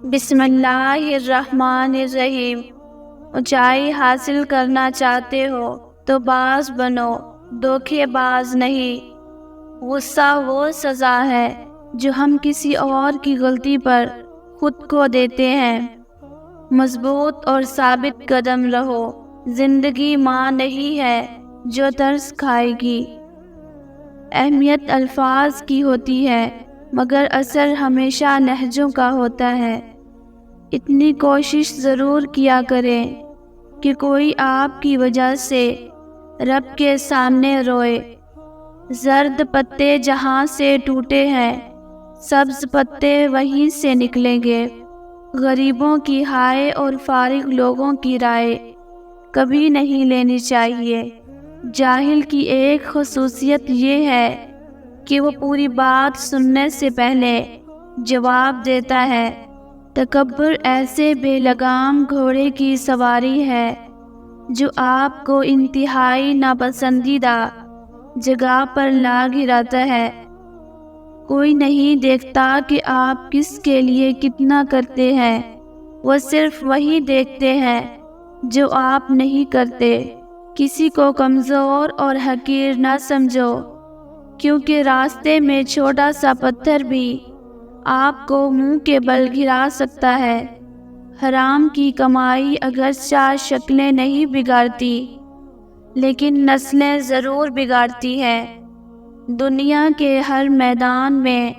بسم اللہ الرحمن الرحیم۔ اونچائی حاصل کرنا چاہتے ہو تو باز بنو، دھوکے باز نہیں۔ غصہ وہ سزا ہے جو ہم کسی اور کی غلطی پر خود کو دیتے ہیں۔ مضبوط اور ثابت قدم رہو، زندگی ماں نہیں ہے جو ترس کھائے گی۔ اہمیت الفاظ کی ہوتی ہے مگر اثر ہمیشہ لہجوں کا ہوتا ہے۔ اتنی کوشش ضرور کیا کریں کہ کوئی آپ کی وجہ سے رب کے سامنے روئے۔ زرد پتے جہاں سے ٹوٹے ہیں، سبز پتے وہیں سے نکلیں گے۔ غریبوں کی ہائے اور فارغ لوگوں کی رائے کبھی نہیں لینی چاہیے۔ جاہل کی ایک خصوصیت یہ ہے کہ وہ پوری بات سننے سے پہلے جواب دیتا ہے۔ تکبر ایسے بے لگام گھوڑے کی سواری ہے جو آپ کو انتہائی ناپسندیدہ جگہ پر لا گراتا ہے۔ کوئی نہیں دیکھتا کہ آپ کس کے لیے کتنا کرتے ہیں، وہ صرف وہی دیکھتے ہیں جو آپ نہیں کرتے۔ کسی کو کمزور اور حقیر نہ سمجھو، کیونکہ راستے میں چھوٹا سا پتھر بھی آپ کو منہ کے بل گرا سکتا ہے۔ حرام کی کمائی اگرچہ شکلیں نہیں بگاڑتی لیکن نسلیں ضرور بگاڑتی ہے۔ دنیا کے ہر میدان میں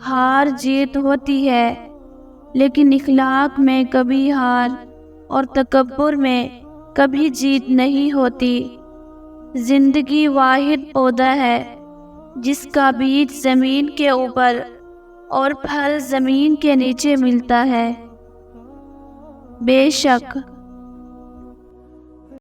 ہار جیت ہوتی ہے لیکن اخلاق میں کبھی ہار اور تکبر میں کبھی جیت نہیں ہوتی۔ زندگی واحد پودا ہے جس کا بیج زمین کے اوپر اور پھل زمین کے نیچے ملتا ہے۔ بے شک